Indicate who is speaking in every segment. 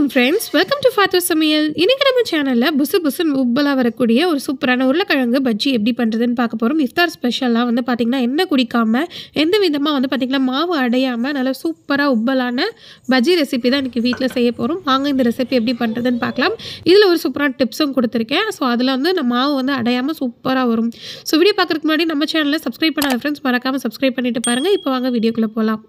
Speaker 1: வணக்கம் friends, welcome to ஃபாத்து சமையல். இன்னைக்கு நம்ம சேனலில் புசு புசுன்னு உப்பலாக வரக்கூடிய ஒரு சூப்பரான உருளைக்கிழங்கு பஜ்ஜி எப்படி பண்ணுறதுன்னு பார்க்க போகிறோம். இஃப்தார் ஸ்பெஷலாக வந்து பார்த்திங்கன்னா எண்ணெய் குடிக்காமல் எந்த விதமாக வந்து பார்த்திங்கன்னா மாவு அடையாமல் நல்லா சூப்பராக உப்பலான பஜ்ஜி ரெசிபி தான் இன்றைக்கி வீட்டில் செய்ய போகிறோம். வாங்க இந்த ரெசிபி எப்படி பண்ணுறதுன்னு பார்க்கலாம். இதில் ஒரு சூப்பரான டிப்ஸும் கொடுத்துருக்கேன். ஸோ அதில் வந்து நம்ம மாவு வந்து அடையாமல் சூப்பராக வரும். ஸோ வீடியோ பார்க்குறதுக்கு முன்னாடி நம்ம சேனலில் சப்ஸ்கிரைப் பண்ணாத ஃப்ரெண்ட்ஸ் மறக்காமல் சப்ஸ்கிரைப் பண்ணிவிட்டு பாருங்கள். இப்போ வாங்க வீடியோக்குள்ளே போகலாம்.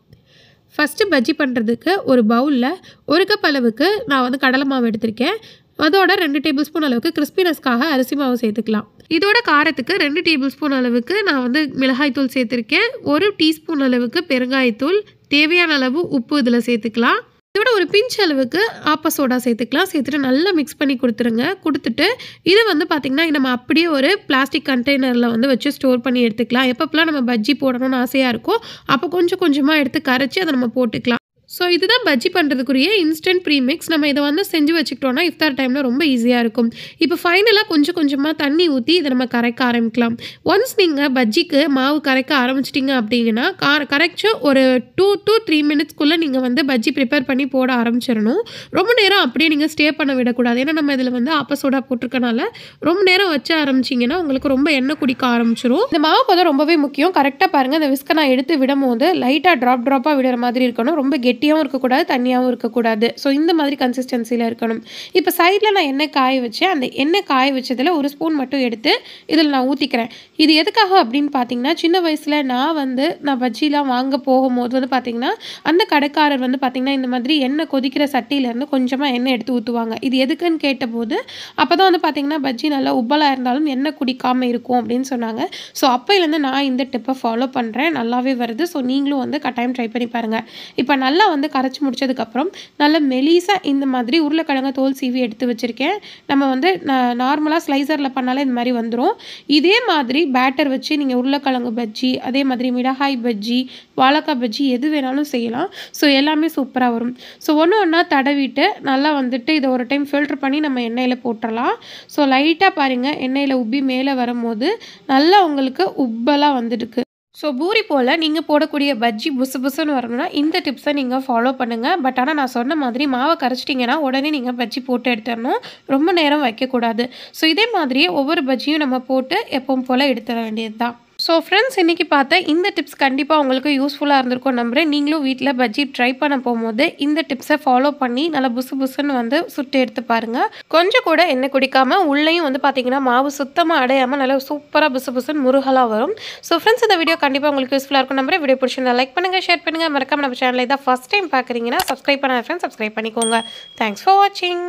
Speaker 1: ஃபஸ்ட்டு பஜ்ஜி பண்ணுறதுக்கு ஒரு பவுலில் 1 கப் அளவுக்கு நான் வந்து கடலை மாவு எடுத்திருக்கேன். அதோட 2 டேபிள் ஸ்பூன் அளவுக்கு கிறிஸ்பினஸ்க்காக அரிசி மாவு சேர்த்துக்கலாம். இதோட காரத்துக்கு 2 டேபிள் ஸ்பூன் அளவுக்கு நான் வந்து மிளகாய்த்தூள் சேர்த்துருக்கேன். 1 டீஸ்பூன் அளவுக்கு பெருங்காயத்தூள், தேவையான அளவு உப்பு இதில் சேர்த்துக்கலாம். இதோட ஒரு பிஞ்ச் அளவுக்கு ஆப்ப சோடா சேர்த்துக்கலாம். சேர்த்துட்டு நல்லா மிக்ஸ் பண்ணி கொடுத்துட்டு இதை வந்து பார்த்திங்கன்னா நம்ம அப்படியே ஒரு பிளாஸ்டிக் கண்டெய்னரில் வந்து வச்சு ஸ்டோர் பண்ணி எடுத்துக்கலாம். எப்பப்பெல்லாம் நம்ம பஜ்ஜி போடணும்னு ஆசையாக இருக்கோ அப்போ கொஞ்சம் கொஞ்சமாக எடுத்து கரைச்சி அதை நம்ம போட்டுக்கலாம். ஸோ இதுதான் பஜ்ஜி பண்ணுறதுக்குரிய இன்ஸ்டன்ட் ப்ரீமிக்ஸ். நம்ம இதை வந்து செஞ்சு வச்சுக்கிட்டோன்னா இஃப்தார் டைமில் ரொம்ப ஈஸியாக இருக்கும். இப்போ ஃபைனலாக கொஞ்சம் கொஞ்சமாக தண்ணி ஊற்றி இதை நம்ம கரைக்க ஆரம்பிக்கலாம். ஒன்ஸ் நீங்கள் பஜ்ஜிக்கு மாவு கரைக்க ஆரம்பிச்சிட்டிங்க அப்படிங்கன்னா கரைச்சி ஒரு 2 to 3 மினிட்ஸ்க்குள்ளே நீங்கள் வந்து பஜ்ஜி ப்ரிப்பேர் பண்ணி போட ஆரம்பிச்சிடணும். ரொம்ப நேரம் அப்படியே நீங்கள் ஸ்டே பண்ண விடக்கூடாது. ஏன்னா நம்ம இதில் வந்து ஆப்ப சோடா போட்டிருக்கனால ரொம்ப நேரம் வச்சு ஆரம்பிச்சிங்கன்னா உங்களுக்கு ரொம்ப எண்ணெய் குடிக்க ஆரம்பிச்சிடும். இந்த மாவு பதம் ரொம்பவே முக்கியம். கரெக்டாக பாருங்கள், இந்த விஸ்கை நான் எடுத்து விடும் போது லைட்டாக ட்ராப்பாக விடுற மாதிரி இருக்கணும். ரொம்ப கெட்டியாகவும் இருக்கக்கூடாது, தண்ணியாகவும் இருக்கக்கூடாது. ஸோ இந்த மாதிரி கன்சிஸ்டன்சியில் இருக்கணும். இப்போ சைடில் நான் எண்ணெய் காய வச்சேன். அந்த எண்ணெய் காய வச்சதில் 1 ஸ்பூன் மட்டும் எடுத்து இதில் நான் ஊற்றிக்கிறேன். இது எதுக்காக அப்படின்னு பார்த்தீங்கன்னா, சின்ன வயசில் நான் பஜ்ஜிலாம் வாங்க போகும்போது வந்து பார்த்திங்கன்னா அந்த கடைக்காரர் வந்து பார்த்திங்கன்னா இந்த மாதிரி எண்ணெய் கொதிக்கிற சட்டியிலேருந்து கொஞ்சமாக எண்ணெய் எடுத்து ஊற்றுவாங்க. இது எதுக்குன்னு கேட்டபோது அப்போ தான் வந்து பார்த்திங்கன்னா பஜ்ஜி நல்லா உப்பலாக இருந்தாலும் எண்ணெய் குடிக்காமல் இருக்கும் அப்படின்னு சொன்னாங்க. ஸோ அப்போலேருந்து நான் இந்த டிப்பை ஃபாலோ பண்ணுறேன். நல்லாவே வருது. ஸோ நீங்களும் வந்து கட்டாயம் ட்ரை பண்ணி பாருங்கள். இப்போ நல்லா வந்து கரைச்சி முடிச்சதுக்கப்புறம் நல்லா மெலிசாக இந்த மாதிரி உருளைக்கிழங்கு தோல் சீவி எடுத்து வச்சுருக்கேன். நம்ம வந்து நார்மலாக ஸ்லைசரில் பண்ணாலே இந்த மாதிரி வந்துடும். இதே மாதிரி பேட்டர் வச்சு நீங்கள் உருளைக்கிழங்கு பஜ்ஜி, அதே மாதிரி மிளகாய் பஜ்ஜி, வாழைக்காய் பஜ்ஜி எது வேணாலும் செய்யலாம். ஸோ எல்லாமே சூப்பராக வரும். ஸோ ஒன்றா தடவிட்டு நல்லா வந்துட்டு இதை ஒரு டைம் ஃபில்ட்ரு பண்ணி நம்ம எண்ணெயில் போட்டுடலாம். ஸோ லைட்டாக பாருங்கள், எண்ணெயில் உப்பி மேலே வரும்போது நல்லா உங்களுக்கு உப்பலாக வந்துருக்கு. ஸோ பூரி போல் நீங்கள் போடக்கூடிய பஜ்ஜி புசு புசுன்னு வரணும்னா இந்த டிப்ஸை நீங்கள் ஃபாலோ பண்ணுங்கள். பட் ஆனால் நான் சொன்ன மாதிரி மாவை கரைச்சிட்டிங்கன்னா உடனே நீங்கள் பஜ்ஜி போட்டு எடுத்துடணும். ரொம்ப நேரம் வைக்கக்கூடாது. ஸோ இதே மாதிரியே ஒவ்வொரு பஜ்ஜியும் நம்ம போட்டு எப்பவும் போல் எடுத்துட வேண்டியது தான். ஸோ ஃப்ரெண்ட்ஸ், இன்றைக்கி பார்த்த இந்த டிப்ஸ் கண்டிப்பாக உங்களுக்கு யூஸ்ஃபுல்லாக இருந்திருக்கும் நம்புகிறேன். நீங்களும் வீட்டில் பஜ்ஜி ட்ரை பண்ண போகும்போது இந்த டிப்ஸை ஃபாலோ பண்ணி நல்லா புசு புசுன்னு வந்து சுட்டு எடுத்து பாருங்கள். கொஞ்சம் கூட எண்ணெய் குடிக்காமல் உள்ளேயும் வந்து பார்த்திங்கன்னா மாவு சுத்தமாக அடையாமல் நல்லா சூப்பராக புசு புசுன்னு முருகலாக வரும். ஸோ ஃப்ரெண்ட்ஸ், இந்த வீடியோ கண்டிப்பாக உங்களுக்கு யூஸ்ஃபுல்லாக இருக்கும் நம்புகிறேன். வீடியோ பிடிச்சிருந்தா லைக் பண்ணுங்கள், ஷேர் பண்ணுங்கள். மறக்காம நம்ம சேனலை தான் ஃபஸ்ட் டைம் பார்க்குறீங்கன்னா சப்ஸ்கிரைப் பண்ணாத ஃப்ரெண்ட்ஸ் சப்ஸ்கிரைப் பண்ணிக்கோங்க. தேங்க்ஸ் ஃபார் வாட்சிங்.